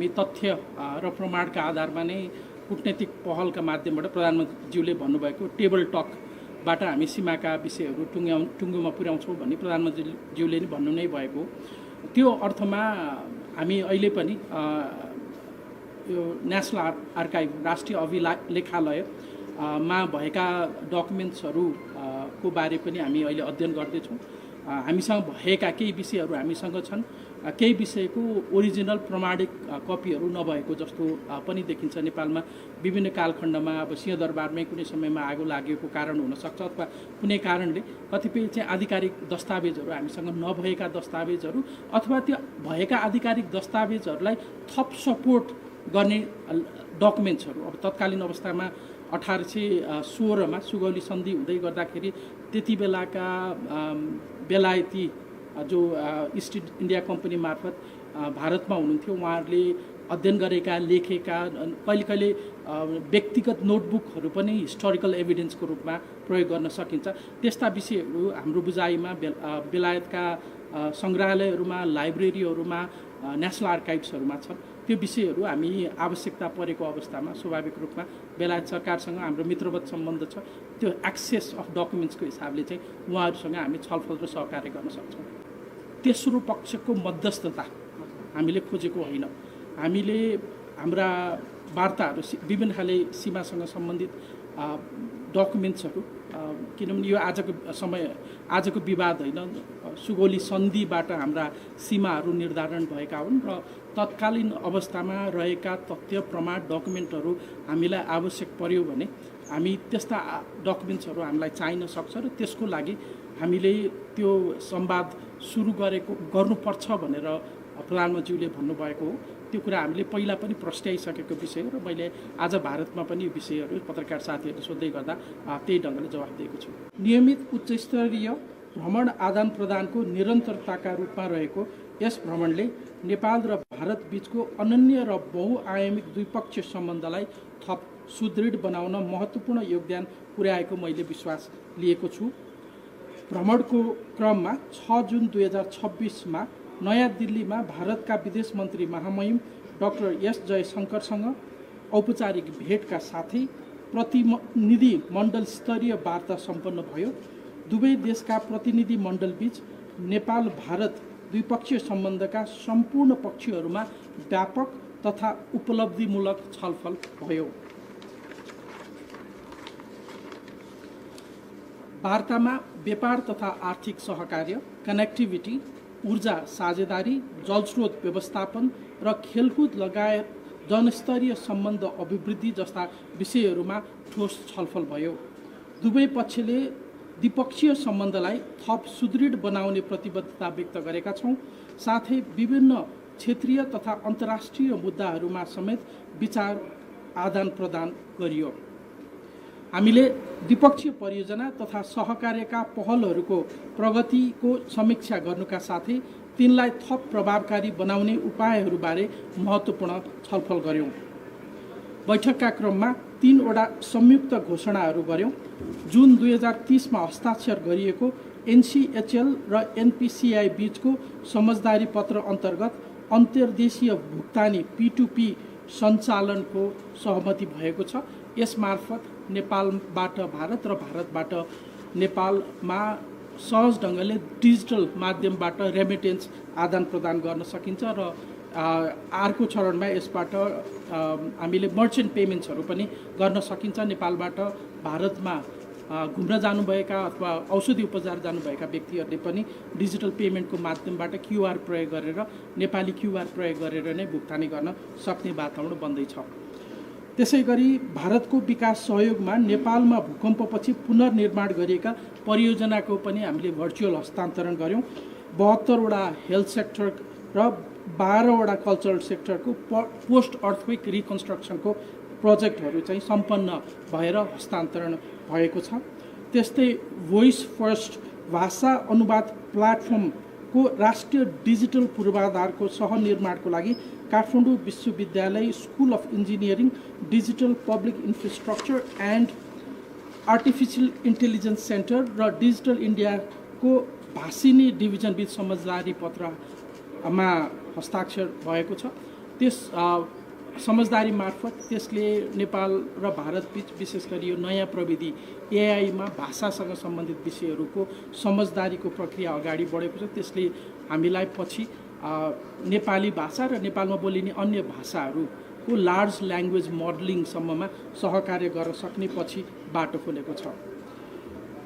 हामी तथ्य र प्रमाणका आधारमा नै कूटनीतिक पहलका माध्यमबाट प्रधानमन्त्रीज्यूले भन्नुभएको टेबल टकबाट हामी सीमाका विषयहरू टुङ्गोमा पुर्याउँछौँ भन्ने प्रधानमन्त्रीज्यूले नै भन्नु नै भएको। त्यो अर्थमा हामी अहिले पनि यो नेसनल आर्काइभ राष्ट्रिय अभिलेखालयमा भएका डकुमेन्ट्सहरूको बारे पनि हामी अहिले अध्ययन गर्दैछौँ। हामीसँग भएका केही विषयहरू हामीसँग छन्, केही विषयको ओरिजिनल प्रमाणिक कपीहरू नभएको जस्तो पनि देखिन्छ। नेपालमा विभिन्न कालखण्डमा अब सिंहदरबारमै कुनै समयमा आगो लागेको कारण हुनसक्छ अथवा कुनै कारणले कतिपय चाहिँ आधिकारिक दस्तावेजहरू हामीसँग नभएका दस्तावेजहरू अथवा त्यो भएका आधिकारिक दस्तावेजहरूलाई थप सपोर्ट गर्ने डकुमेन्ट्सहरू। अब तत्कालीन अवस्थामा 1816मा सुगौली सन्धि हुँदै गर्दाखेरि त्यति बेलाका बेलायती जो इस्ट इन्डिया कम्पनी मार्फत भारतमा हुनुहुन्थ्यो, उहाँहरूले अध्ययन गरेका लेखेका कहिले कहिले व्यक्तिगत नोटबुकहरू पनि हिस्टोरिकल एभिडेन्सको रूपमा प्रयोग गर्न सकिन्छ। त्यस्ता विषयहरू हाम्रो बुझाइमा बेलायतका सङ्ग्रहालयहरूमा, लाइब्रेरीहरूमा, नेसनल आर्काइभ्सहरूमा छन्। त्यो विषयहरू हामी आवश्यकता परेको अवस्थामा स्वाभाविक रूपमा बेलायत सरकारसँग हाम्रो मित्रवत सम्बन्ध छ, त्यो एक्सेस अफ डकुमेन्ट्सको हिसाबले चाहिँ उहाँहरूसँग हामी छलफल र सहकार्य गर्न सक्छौँ। तेस्रो पक्षको मध्यस्थता हामीले खोजेको होइन। हामीले हाम्रा वार्ताहरू विभिन्न खाले सीमासँग सम्बन्धित डकुमेन्ट्सहरू, किनभने यो आजको विवाद होइन, सुगौली सन्धिबाट हाम्रा सीमाहरू निर्धारण भएका हुन् र तत्कालीन अवस्थामा रहेका तथ्य प्रमाण डकुमेन्टहरू हामीलाई आवश्यक पर्यो भने हामी त्यस्ता डकुमेन्ट्सहरू हामीलाई चाहिन सक्छ र त्यसको लागि हामीले त्यो संवाद सुरु गर्नुपर्छ भनेर प्रधानमन्त्रीले भन्नुभएको हो। त्यो कुरा हामीले पहिला पनि प्रस्ट्याइसकेको विषय हो र मैले आज भारतमा पनि यो विषयहरू पत्रकार साथीहरूले सोध्दै गर्दा त्यही ढङ्गले जवाफ दिएको छु। नियमित उच्चस्तरीय भ्रमण आदान प्रदानको निरन्तरताका रूपमा रहेको यस भ्रमणले नेपाल र भारत बीचको अनन्य र बहुआयामिक द्विपक्षीय सम्बन्धलाई थप सुदृढ बनाउन महत्त्वपूर्ण योगदान पुर्याएको मैले विश्वास लिएको छु। भ्रमणको क्रममा 6 जुन 2026मा नयाँ दिल्लीमा भारतका विदेश मन्त्री महामहिम डाक्टर एस जयशङ्करसँग औपचारिक भेटका साथै प्रतिनिधि मण्डल स्तरीय वार्ता सम्पन्न भयो। दुवै देशका प्रतिनिधि मण्डलबीच नेपाल भारत द्विपक्षीय सम्बन्धका सम्पूर्ण पक्षहरूमा व्यापक तथा उपलब्धिमूलक छलफल भयो। वार्तामा व्यापार तथा आर्थिक सहकार्य, कनेक्टिभिटी, ऊर्जा साझेदारी, जलस्रोत व्यवस्थापन र खेलकुद लगायत जनस्तरीय सम्बन्ध अभिवृद्धि जस्ता विषयहरूमा ठोस छलफल भयो। दुवै पक्षले द्विपक्षीय सम्बन्धलाई थप सुदृढ बनाउने प्रतिबद्धता व्यक्त गरेका छौँ। साथै विभिन्न क्षेत्रीय तथा अन्तर्राष्ट्रिय मुद्दाहरूमा समेत विचार आदान प्रदान गरियो। हामीले द्विपक्षीय परियोजना तथा सहकार्यका पहलहरूको प्रगतिको समीक्षा गर्नुका साथै तिनलाई थप प्रभावकारी बनाउने उपायहरूबारे महत्त्वपूर्ण छलफल गर्यौँ। बैठकका क्रममा 3वटा संयुक्त घोषणाहरू गर्यौँ। जुन 2030मा हस्ताक्षर गरिएको NCHL र NPCI बीचको समझदारी पत्र अन्तर्गत अन्तर्देशीय भुक्तानी P2P सञ्चालनको सहमति भएको छ। यसमार्फत नेपालबाट भारत र भारतबाट नेपालमा सहज ढङ्गले डिजिटल माध्यमबाट रेमिटेन्स आदान प्रदान गर्न सकिन्छ र अर्को चरणमा यसबाट हामीले मर्चेन्ट पेमेन्ट्सहरू पनि गर्न सकिन्छ। नेपालबाट भारतमा घुम्न जानुभएका अथवा औषधि उपचार जानुभएका व्यक्तिहरूले पनि डिजिटल पेमेन्टको माध्यमबाट QR प्रयोग गरेर नेपाली QR प्रयोग गरेर नै भुक्तानी गर्न सक्ने वातावरण बन्दैछ। त्यसैगरी भारतको विकास सहयोगमा नेपालमा भूकम्पपछि पुनर्निर्माण गरिएका परियोजनाको पनि हामीले भर्चुअल हस्तान्तरण गर्यौँ। 72वटा हेल्थ सेक्टर र 12वटा कल्चरल सेक्टरको पोस्ट अर्थक्वेक रिकन्स्ट्रक्सनको प्रोजेक्टहरू चाहिँ सम्पन्न भएर हस्तान्तरण भएको छ। त्यस्तै भोइस फर्स्ट भाषा अनुवाद प्लेटफर्मको राष्ट्रिय डिजिटल पूर्वाधारको सहनिर्माणको लागि काठमाडौँ विश्वविद्यालय school of engineering digital public infrastructure and artificial intelligence centre र डिजिटल इन्डियाको भाषिनी डिभिजनबीच समझदारी पत्रमा हस्ताक्षर भएको छ। त्यस समझदारी मार्फत त्यसले नेपाल र भारत बीच विशेष गरी यो नयाँ प्रविधि एआईमा भाषासँग सम्बन्धित विषयहरूको समझदारीको प्रक्रिया अगाडि बढेको छ। त्यसले हामीलाई पछि नेपाली भाषा र नेपालमा बोलिने अन्य भाषाहरूको लार्ज ल्याङ्ग्वेज मोडलिङसम्ममा सहकार्य गर्न सक्ने पछि बाटो खोलेको छ।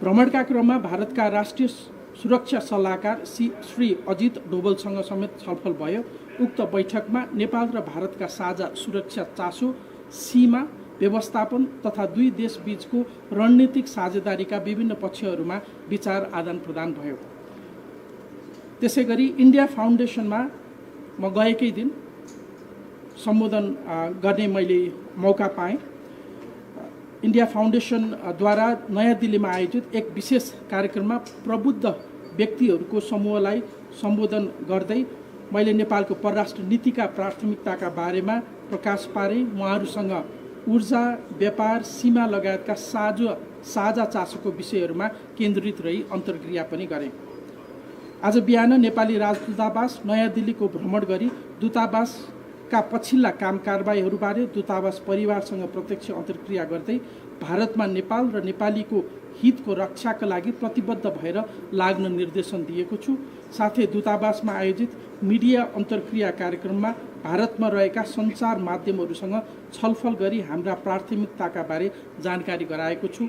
भ्रमणका क्रममा भारतका राष्ट्रिय सुरक्षा सल्लाहकार श्री अजित डोभालसँग समेत छलफल भयो। उक्त बैठकमा नेपाल र भारतका साझा सुरक्षा चासो, सीमा व्यवस्थापन तथा दुई देशबीचको रणनीतिक साझेदारीका विभिन्न पक्षहरूमा विचार आदान प्रदान भयो। त्यसै गरी इन्डिया फाउन्डेसनमा म गएकै दिन सम्बोधन गर्ने मैले मौका पाएँ। इन्डिया फाउन्डेसनद्वारा नयाँ दिल्लीमा आयोजित एक विशेष कार्यक्रममा प्रबुद्ध व्यक्तिहरूको समूहलाई सम्बोधन गर्दै मैले नेपालको परराष्ट्र नीतिका प्राथमिकताका बारेमा प्रकाश पारेँ। उहाँहरूसँग ऊर्जा, व्यापार, सीमा लगायतका साझा चासोको विषयहरूमा केन्द्रित रही अन्तर्क्रिया पनि गरेँ। आज बिहान नेपाली राजदूतावास नयाँ दिल्लीको भ्रमण गरी दूतावासका पछिल्ला काम कारबाहीहरूबारे दूतावास परिवारसँग प्रत्यक्ष अन्तर्क्रिया गर्दै भारतमा नेपाल र नेपालीको हितको रक्षाका लागि प्रतिबद्ध भएर लाग्न निर्देशन दिएको छु। साथै दूतावासमा आयोजित मिडिया अन्तर्क्रिया कार्यक्रममा भारतमा रहेका सञ्चार माध्यमहरूसँग छलफल गरी हाम्रा प्राथमिकताका बारे जानकारी गराएको छु।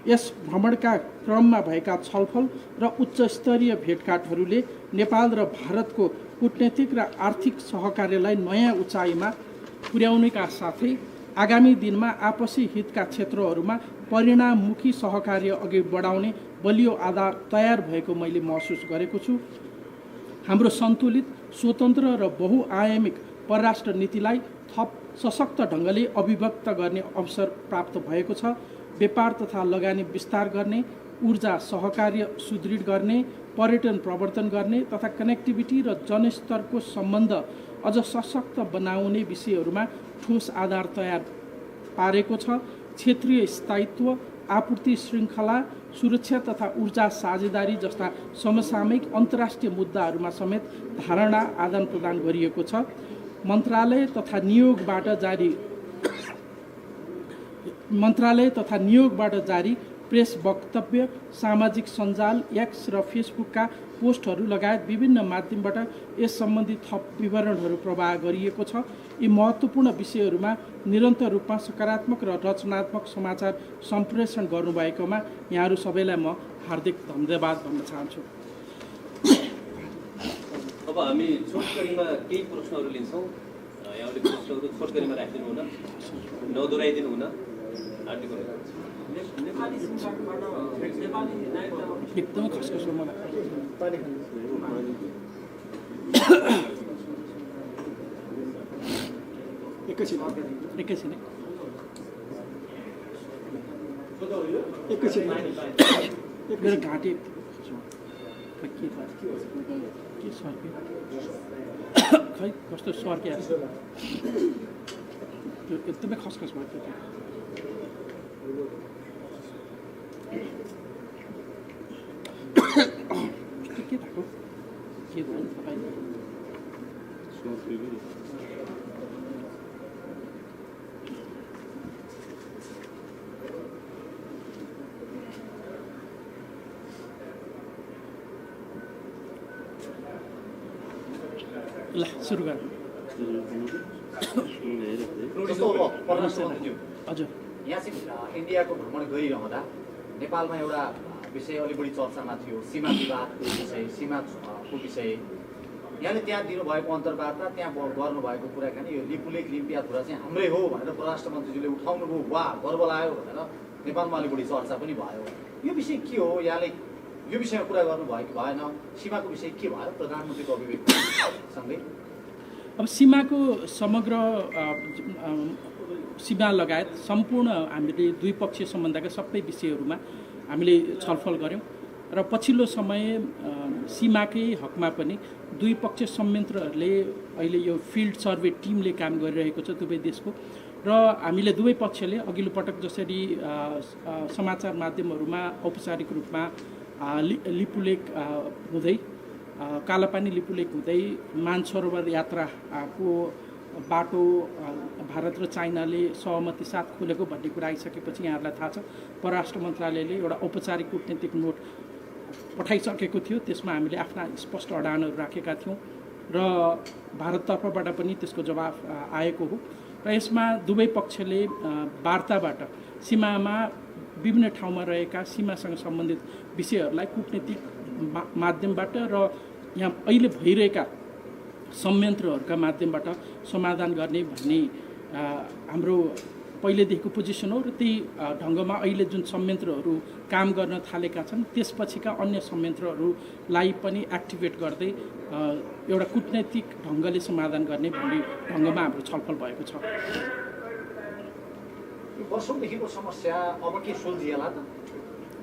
यस भ्रमणका क्रममा भएका छलफल र उच्च स्तरीय भेटघाटहरूले नेपाल र भारतको कूटनीतिक र आर्थिक सहकार्यलाई नयाँ उचाइमा पुर्याउनेका साथै आगामी दिनमा आपसी हितका क्षेत्रहरूमा परिणाममुखी सहकार्य अघि बढाउने बलियो आधार तयार भएको मैले महसुस गरेको छु। हाम्रो सन्तुलित, स्वतन्त्र र बहुआयामिक परराष्ट्र नीतिलाई थप सशक्त ढङ्गले अभिव्यक्त गर्ने अवसर प्राप्त भएको छ। व्यापार तथा लगानी विस्तार गर्ने, ऊर्जा सहकार्य सुदृढ गर्ने, पर्यटन प्रवर्धन गर्ने तथा कनेक्टिभिटी र जनस्तरको सम्बन्ध अझ सशक्त बनाउने विषयहरूमा ठोस आधार तयार पारेको छ। क्षेत्रीय स्थायित्व, आपूर्ति श्रृङ्खला, सुरक्षा तथा ऊर्जा साझेदारी जस्ता समसामयिक अन्तर्राष्ट्रिय मुद्दाहरूमा समेत धारणा आदान प्रदान गरिएको छ। मन्त्रालय तथा नियोगबाट जारी प्रेस वक्तव्य, सामाजिक सञ्जाल, एक्स र फेसबुकका पोस्टहरू लगायत विभिन्न माध्यमबाट यस सम्बन्धी थप विवरणहरू प्रवाह गरिएको छ। यी महत्त्वपूर्ण विषयहरूमा निरन्तर रूपमा सकारात्मक र रचनात्मक समाचार सम्प्रेषण गर्नुभएकोमा यहाँहरू सबैलाई म हार्दिक धन्यवाद भन्न चाहन्छु। अब हामी छोटकरीमा केही प्रश्नहरू लिन्छौँ। यहाँले प्रश्नहरू छोटकरीमा राखिदिनु हुन, नदोहोऱ्याइदिनु हुन। एकदमै खसखस हो मलाई। एकैछिन मेरो घाँटी के सर्क्यो खै कस्तो सर्क्या त्यो एकदमै खसखस भयो त्यो। के भएको के भयो तपाईँले? ल सुरु गर। हजुर, यहाँ चाहिँ इन्डियाको भ्रमण गरिरहँदा नेपालमा एउटा विषय अलि बढी चर्चामा थियो, सीमा विवादको विषय, सीमाको विषय। यहाँले त्यहाँ दिनुभएको अन्तर्वार्ता, त्यहाँ गर्नुभएको कुराकानी, यो लिपुलेक लिम्पियाधुरा चाहिँ हाम्रै हो भनेर परराष्ट्र मन्त्रीज्यूले उठाउनुभयो। वा गर्व लाग्यो भनेर नेपालमा अलि बढी चर्चा पनि भयो। यो विषय के हो? यहाँले यो विषयमा कुरा गर्नुभयो कि भएन? सीमाको विषय के भयो प्रधानमन्त्रीको अभिव्यक्तिसँगै? अब सीमाको समग्र सीमा लगायत सम्पूर्ण हामीले द्विपक्षीय सम्बन्धका सबै विषयहरूमा हामीले छलफल गऱ्यौँ र पछिल्लो समय सीमाकै हकमा पनि द्विपक्षीय संयन्त्रहरूले अहिले यो फिल्ड सर्वे टिमले काम गरिरहेको छ दुवै देशको, र हामीले दुवै पक्षले अघिल्लो पटक जसरी समाचार माध्यमहरूमा औपचारिक रूपमा लिपुलेक हुँदै कालापानी लिपुलेक हुँदै मानसरोवर यात्राको बाटो भारत र चाइनाले सहमति साथ खोलेको भन्ने कुरा आइसकेपछि यहाँहरूलाई थाहा छ परराष्ट्र मन्त्रालयले एउटा औपचारिक कूटनीतिक नोट पठाइसकेको थियो। त्यसमा हामीले आफ्ना स्पष्ट अडानहरू राखेका थियौँ र भारततर्फबाट पनि त्यसको जवाफ आएको हो र यसमा दुवै पक्षले वार्ताबाट सीमामा विभिन्न ठाउँमा रहेका सीमासँग सम्बन्धित विषयहरूलाई कूटनीतिक माध्यमबाट र यहाँ अहिले भइरहेका संयन्त्रहरूका माध्यमबाट समाधान गर्ने भन्ने हाम्रो पहिलेदेखिको पोजिसन हो र त्यही ढङ्गमा अहिले जुन संयन्त्रहरू काम गर्न थालेका छन् त्यसपछिका अन्य संयन्त्रहरूलाई पनि एक्टिभेट गर्दै एउटा कूटनैतिक ढङ्गले समाधान गर्ने भन्ने ढङ्गमा हाम्रो छलफल भएको छ। वर्षौँदेखिको समस्या अब के सुल्झिएला त?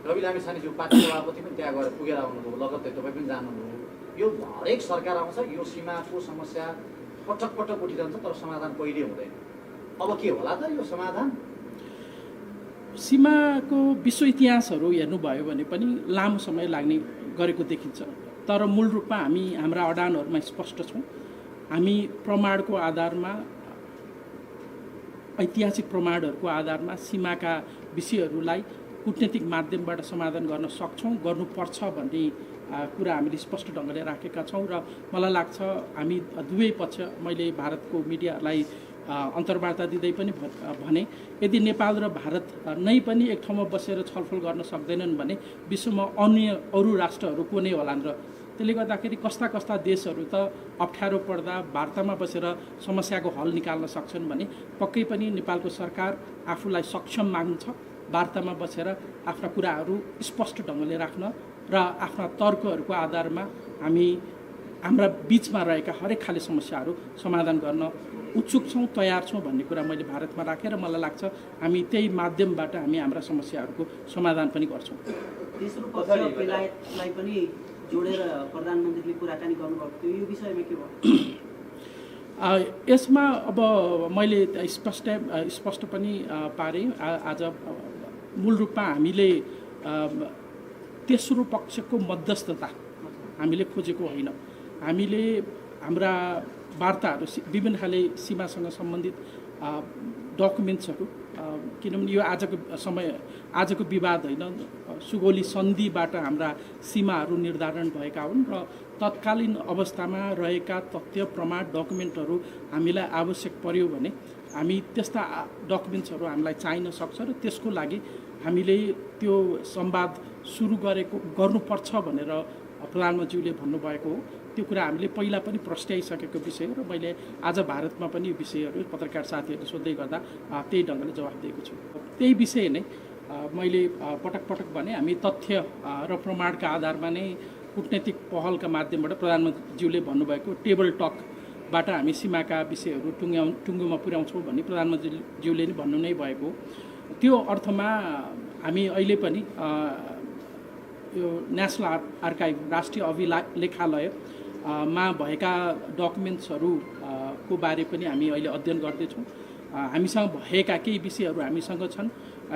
रवि लामिछानेज्यू पार्टी सभापति पनि त्यहाँ गएर पुगेर आउनुभयो, लगत्तै तपाईँ पनि जानुभयो। यो हरेक सरकार आउँछ, यो सीमाको समस्या पटक पटक उठिरहन्छ तर समाधान कहिले हुँदैन। अब के होला त यो समाधान? सीमाको विश्व इतिहासहरू हेर्नुभयो भने पनि लामो समय लाग्ने गरेको देखिन्छ, तर मूल रूपमा हामी हाम्रा अडानहरूमा स्पष्ट छौँ। हामी प्रमाणको आधारमा, ऐतिहासिक प्रमाणहरूको आधारमा सीमाका विषयहरूलाई कूटनीतिक माध्यमबाट समाधान गर्न सक्छौँ, गर्नुपर्छ भन्ने कुरा हामीले स्पष्ट ढङ्गले राखेका छौँ र मलाई लाग्छ हामी दुवै पक्ष, मैले भारतको मिडियालाई अन्तर्वार्ता दिँदै पनि भने यदि नेपाल र भारत नै पनि एक ठाउँमा बसेर छलफल गर्न सक्दैनन् भने विश्वमा अन्य अरू राष्ट्रहरू को नै होलान् र त्यसले गर्दाखेरि कस्ता कस्ता देशहरू त अप्ठ्यारो पर्दा वार्तामा बसेर समस्याको हल निकाल्न सक्छन् भने पक्कै पनि नेपालको सरकार आफूलाई सक्षम मान्छ वार्तामा बसेर आफ्ना कुराहरू स्पष्ट ढङ्गले राख्न र आफ्ना तर्कहरूको आधारमा हामी हाम्रा बिचमा रहेका हरेक खाले समस्याहरू समाधान गर्न उत्सुक छौँ, तयार छौँ भन्ने कुरा मैले भारतमा राखेर मलाई लाग्छ हामी त्यही माध्यमबाट हामी हाम्रा समस्याहरूको समाधान पनि गर्छौँ। तेस्रो पक्ष बेलायतलाई पनि जोडेर प्रधानमन्त्रीले कुराकानी गर्नुभएको थियो, यो विषयमा के भयो? यसमा अब मैले स्पष्ट पनि पारेँ। आज मूल रूपमा हामीले तेस्रो पक्षको मध्यस्थता हामीले खोजेको होइन। हामीले हाम्रा वार्ताहरू विभिन्न खाले सीमासँग सम्बन्धित डकुमेन्ट्सहरू, किनभने यो आजको विवाद होइन, सुगौली सन्धिबाट हाम्रा सीमाहरू निर्धारण भएका हुन् र तत्कालीन अवस्थामा रहेका तथ्य प्रमाण डकुमेन्टहरू हामीलाई आवश्यक पर्यो भने हामी त्यस्ता डकुमेन्ट्सहरू हामीलाई चाहिन सक्छ र त्यसको लागि हामीले त्यो संवाद सुरु गर्नुपर्छ भनेर प्रधानमन्त्रीले भन्नुभएको हो। त्यो कुरा हामीले पहिला पनि प्रस्ट्याइसकेको विषय हो र मैले आज भारतमा पनि यो विषयहरू पत्रकार साथीहरूले सोध्दै गर्दा त्यही ढङ्गले जवाफ दिएको छु। त्यही विषय नै मैले पटक पटक भने हामी तथ्य र प्रमाणका आधारमा नै कूटनीतिक पहलका माध्यमबाट प्रधानमन्त्रीज्यूले भन्नुभएको टेबल टकबाट हामी सीमाका विषयहरू टुङ्गोमा पुर्याउँछौँ भन्ने प्रधानमन्त्रीज्यूले नै भन्नु नै भएको हो। त्यो अर्थमा हामी अहिले पनि यो नेसनल आर्काइभ, राष्ट्रिय अभिलेखालयमा भएका डकुमेन्ट्सहरूको बारे पनि हामी अहिले अध्ययन गर्दैछौँ। हामीसँग भएका केही विषयहरू हामीसँग छन्,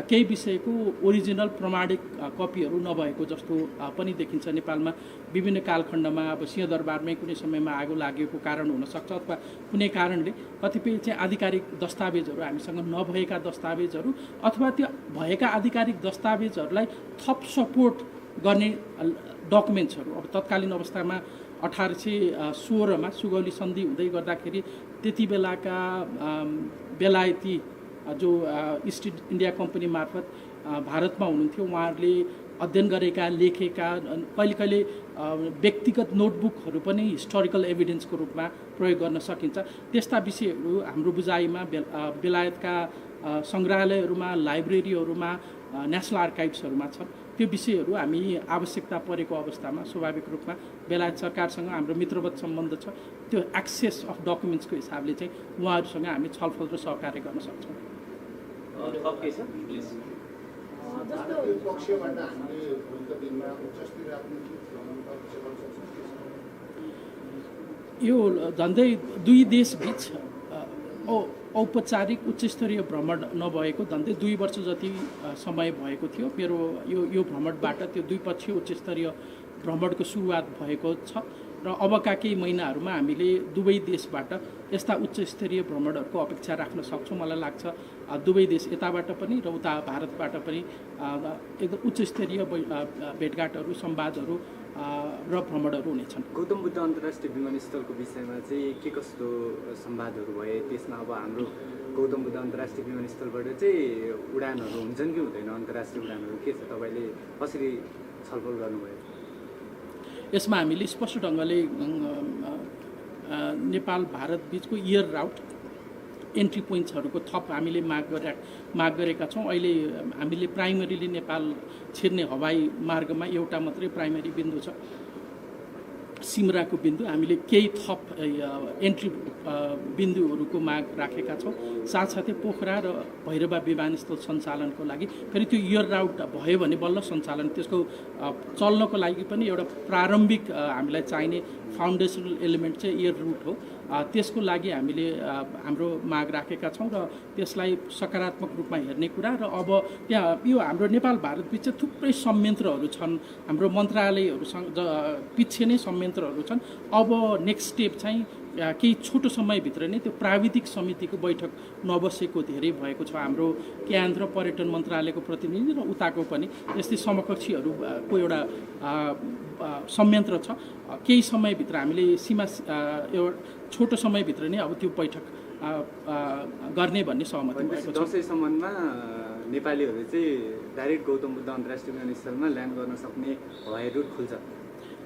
केही विषयको ओरिजिनल प्रमाणिक कपीहरू नभएको जस्तो पनि देखिन्छ। नेपालमा विभिन्न कालखण्डमा अब सिंहदरबारमै कुनै समयमा आगो लागेको कारण हुनसक्छ अथवा कुनै कारणले कतिपय चाहिँ आधिकारिक दस्तावेजहरू हामीसँग नभएका दस्तावेजहरू अथवा त्यो भएका आधिकारिक दस्तावेजहरूलाई थप सपोर्ट गर्ने डकुमेन्ट्सहरू। अब तत्कालीन अवस्थामा 1816मा सुगौली सन्धि हुँदै गर्दाखेरि त्यति बेलाका बेलायती जो इस्ट इन्डिया कम्पनी मार्फत भारतमा हुनुहुन्थ्यो, उहाँहरूले अध्ययन गरेका, लेखेका कहिले कहिले व्यक्तिगत नोटबुकहरू पनि हिस्टोरिकल एभिडेन्सको रूपमा प्रयोग गर्न सकिन्छ। त्यस्ता विषयहरू हाम्रो बुझाइमा बेलायतका सङ्ग्रहालयहरूमा, लाइब्रेरीहरूमा, नेसनल आर्काइभ्सहरूमा छन्। त्यो विषयहरू हामी आवश्यकता परेको अवस्थामा स्वाभाविक रूपमा बेलायत सरकारसँग हाम्रो मित्रवत सम्बन्ध छ, त्यो एक्सेस अफ डकुमेन्ट्सको हिसाबले चाहिँ उहाँहरूसँग हामी छलफल र सहकार्य गर्न सक्छौँ। यो झन्डै दुई देशबीच औपचारिक उच्चस्तरीय भ्रमण नभएको झन्डै 2 वर्ष जति समय भएको थियो। मेरो यो भ्रमणबाट त्यो द्विपक्षीय उच्चस्तरीय भ्रमणको सुरुवात भएको छ र अबका केही महिनाहरूमा हामीले दुवै देशबाट यस्ता उच्च स्तरीय भ्रमणहरूको अपेक्षा राख्न सक्छौँ। मलाई लाग्छ दुवै देश यताबाट पनि र उता भारतबाट पनि एकदम उच्च स्तरीय भेटघाटहरू, संवादहरू र भ्रमणहरू हुनेछन्। गौतम बुद्ध अन्तर्राष्ट्रिय विमानस्थलको विषयमा चाहिँ के कस्तो संवादहरू भए? त्यसमा अब हाम्रो गौतम बुद्ध अन्तर्राष्ट्रिय विमानस्थलबाट चाहिँ उडानहरू हुन्छन् कि हुँदैन? अन्तर्राष्ट्रिय उडानहरू के छ, तपाईँले कसरी छलफल गर्नुभयो? यसमा हामीले स्पष्ट ढङ्गले नेपाल भारत बिचको एयर राउट एन्ट्री पोइन्ट्सहरूको थप हामीले माग गरेका छौँ। अहिले हामीले प्राइमरीली नेपाल छिर्ने हवाई मार्गमा एउटा मात्रै प्राइमरी बिन्दु छ, सिमराको बिन्दु। हामीले केही थप एन्ट्री बिन्दुहरूको माग राखेका छौँ। साथसाथै पोखरा र भैरवा विमानस्थल सञ्चालनको लागि फेरि त्यो एयर राउट भयो भने बल्ल सञ्चालन, त्यसको चल्नको लागि पनि एउटा प्रारम्भिक हामीलाई चाहिने फाउन्डेसनल एलिमेन्ट चाहिँ एयर रुट हो। त्यसको लागि हामीले हाम्रो माग राखेका छौँ र त्यसलाई सकारात्मक रूपमा हेर्ने कुरा। र अब त्यहाँ यो हाम्रो नेपाल भारत बिच चाहिँ थुप्रै संयन्त्रहरू छन्, हाम्रो मन्त्रालयहरूसँग पछि नै संयन्त्रहरू छन्। अब नेक्स्ट स्टेप चाहिँ केही छोटो समयभित्र नै त्यो प्राविधिक समितिको बैठक नबसेको धेरै भएको छ। हाम्रो केन्द्र पर्यटन मन्त्रालयको प्रतिनिधि र उताको पनि यस्तै समकक्षीहरूको एउटा संयन्त्र छ। केही समयभित्र हामीले एउटा छोटो समयभित्र नै अब त्यो बैठक गर्ने भन्ने सहमति भएको छ। दसैँसम्ममा नेपालीहरू चाहिँ डाइरेक्ट गौतम बुद्ध अन्तर्राष्ट्रिय विमानस्थलमा ल्यान्ड गर्न सक्ने हवाई रुट खुल्छ।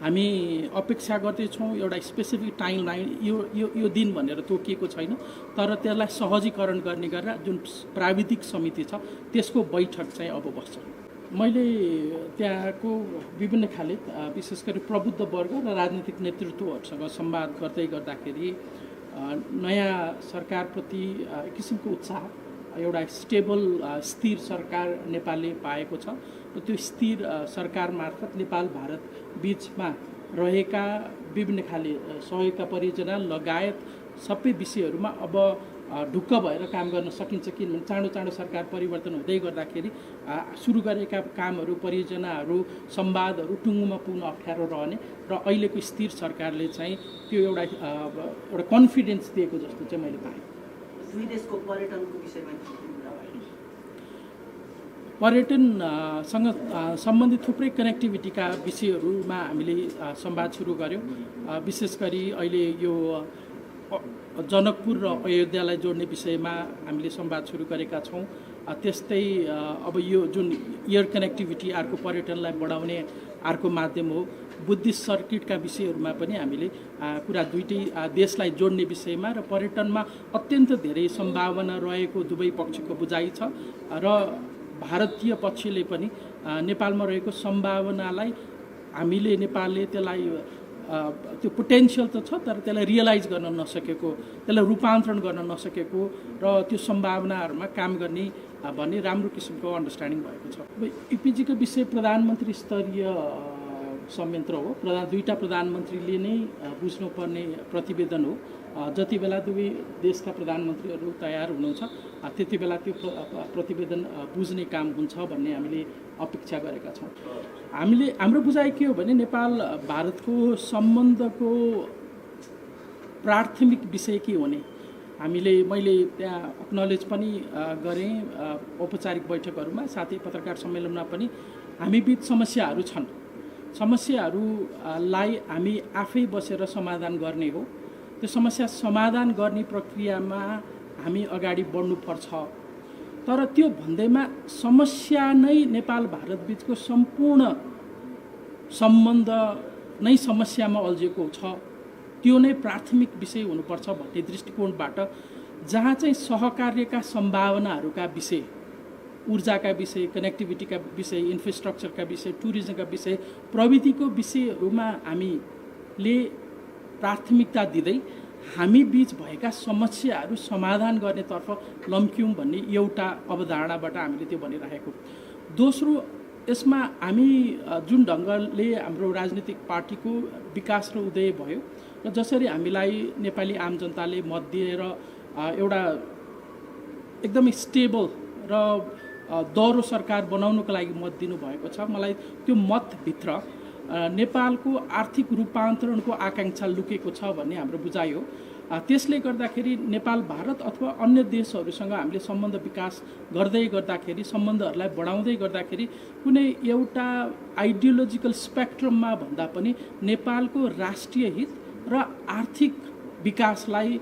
हामी अपेक्षा गर्दैछौँ। एउटा स्पेसिफिक टाइम लाइन यो दिन भनेर तोकिएको छैन, तर त्यसलाई सहजीकरण गर्ने गरेर जुन प्राविधिक समिति छ त्यसको बैठक चाहिँ अब बस्छ। मैले त्यहाँको विभिन्न खाले विशेष गरी प्रबुद्ध वर्ग र राजनीतिक नेतृत्वहरूसँग संवाद गर्दै गर्दाखेरि नयाँ सरकारप्रति एक किसिमको उत्साह, एउटा स्टेबल स्थिर सरकार नेपालले पाएको छ र त्यो स्थिर सरकार मार्फत नेपाल भारत बिचमा रहेका विभिन्न खाले सहयोगका परियोजना लगायत सबै विषयहरूमा अब ढुक्क भएर काम गर्न सकिन्छ। किनभने चाँडो चाँडो सरकार परिवर्तन हुँदै गर्दाखेरि सुरु गरेका कामहरू, परियोजनाहरू, संवादहरू टुङ्गोमा पुग्न अप्ठ्यारो रहने र अहिलेको स्थिर सरकारले चाहिँ त्यो एउटा कन्फिडेन्स दिएको जस्तो चाहिँ मैले पाएँ। दुई देशको पर्यटनको विषयमा पर्यटनसँग सम्बन्धित थुप्रै कनेक्टिभिटीका विषयहरूमा हामीले संवाद सुरु गऱ्यौँ। विशेष गरी अहिले यो जनकपुर र अयोध्यालाई जोड्ने विषयमा हामीले संवाद सुरु गरेका छौँ। त्यस्तै अब यो जुन एयर कनेक्टिभिटी अर्को पर्यटनलाई बढाउने अर्को माध्यम हो। बुद्धिस्ट सर्किटका विषयहरूमा पनि हामीले कुरा दुईटै देशलाई जोड्ने विषयमा र पर्यटनमा अत्यन्त धेरै सम्भावना रहेको दुवै पक्षको बुझाइ छ र भारतीय पक्षले पनि नेपालमा रहेको सम्भावनालाई हामीले नेपालले त्यसलाई त्यो पोटेन्सियल त छ तर त्यसलाई रियलाइज गर्न नसकेको, त्यसलाई रूपान्तरण गर्न नसकेको र त्यो सम्भावनाहरूमा काम गर्ने भन्ने राम्रो किसिमको अन्डरस्ट्यान्डिङ भएको छ। अब इपिजीको विषय प्रधानमन्त्री स्तरीय संयन्त्र हो। दुईटा प्रधानमन्त्रीले नै बुझ्नुपर्ने प्रतिवेदन हो। जति बेला दुवै देशका प्रधानमन्त्रीहरू तयार हुनुहुन्छ त्यति बेला त्यो प्रतिवेदन बुझ्ने काम हुन्छ भन्ने हामीले अपेक्षा गरेका छौँ। हाम्रो बुझाइ के हो भने नेपाल भारतको सम्बन्धको प्राथमिक विषय के हुने मैले त्यहाँ एक्नोलेज पनि गरेँ औपचारिक बैठकहरूमा, साथै पत्रकार सम्मेलनमा पनि। हामी बिच समस्याहरू छन्, समस्याहरूलाई हामी आफै बसेर समाधान गर्ने हो। त्यो समस्या समाधान गर्ने प्रक्रियामा हामी अगाडि बढ्नुपर्छ। तर त्यो भन्दैमा समस्या नै नेपाल भारत बिचको सम्पूर्ण सम्बन्ध नै समस्यामा अल्झिएको छ, त्यो नै प्राथमिक विषय हुनुपर्छ भन्ने दृष्टिकोणबाट जहाँ चाहिँ सहकार्यका सम्भावनाहरूका विषय, ऊर्जाका विषय, कनेक्टिभिटीका विषय, इन्फ्रास्ट्रक्चरका विषय, टुरिज्मका विषय, प्रविधिको विषयहरूमा हामीले प्राथमिकता दिँदै हामी बीच भएका समस्याहरू समाधान गर्नेतर्फ लम्क्यौँ भन्ने एउटा अवधारणाबाट हामीले त्यो भनिरहेको। दोस्रो, यसमा हामी जुन ढङ्गले हाम्रो राजनीतिक पार्टीको विकास र उदय भयो र जसरी हामीलाई नेपाली आम जनताले मत दिएर एउटा एकदमै स्टेबल र दह्रो सरकार बनाउनको लागि मत दिनुभएको छ, मलाई त्यो मतभित्र नेपालको आर्थिक रूपान्तरणको आकाङ्क्षा लुकेको छ भन्ने हाम्रो बुझाइ हो। त्यसले गर्दाखेरि नेपाल भारत अथवा अन्य देशहरूसँग हामीले सम्बन्ध विकास गर्दै गर्दाखेरि, सम्बन्धहरूलाई बढाउँदै गर्दाखेरि कुनै एउटा आइडियोलोजिकल स्पेक्ट्रममा भन्दा पनि नेपालको राष्ट्रिय हित र आर्थिक विकासलाई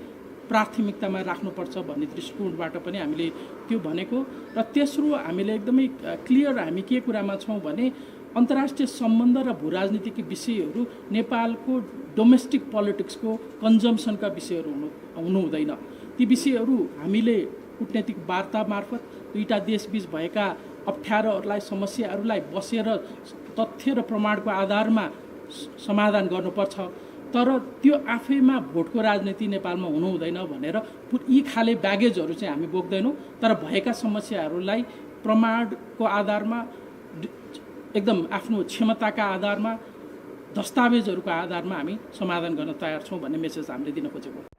प्राथमिकतामा राख्नुपर्छ भन्ने दृष्टिकोणबाट पनि हामीले त्यो भनेको। र तेस्रो हामीले एकदमै क्लियर हामी के कुरामा छौँ भने अन्तर्राष्ट्रिय सम्बन्ध र भू राजनीतिक विषयहरू नेपालको डोमेस्टिक पोलिटिक्सको कन्जम्सनका विषयहरू हुनु हुँदैन। ती विषयहरू हामीले कूटनैतिक वार्ता मार्फत दुईटा देशबीच भएका अप्ठ्यारोहरूलाई, समस्याहरूलाई बसेर तथ्य र प्रमाणको आधारमा समाधान गर्नुपर्छ। तर त्यो आफैमा भोटको राजनीति नेपालमा हुनु हुँदैन भनेर यी खाले ब्यागेजहरू चाहिँ हामी बोक्दैनौँ। तर भएका समस्याहरूलाई प्रमाणको आधारमा, एकदम आफ्नो क्षमताका आधारमा, दस्तावेजहरूको आधारमा हामी समाधान गर्न तयार छौँ भन्ने मेसेज हामीले दिन खोजेको।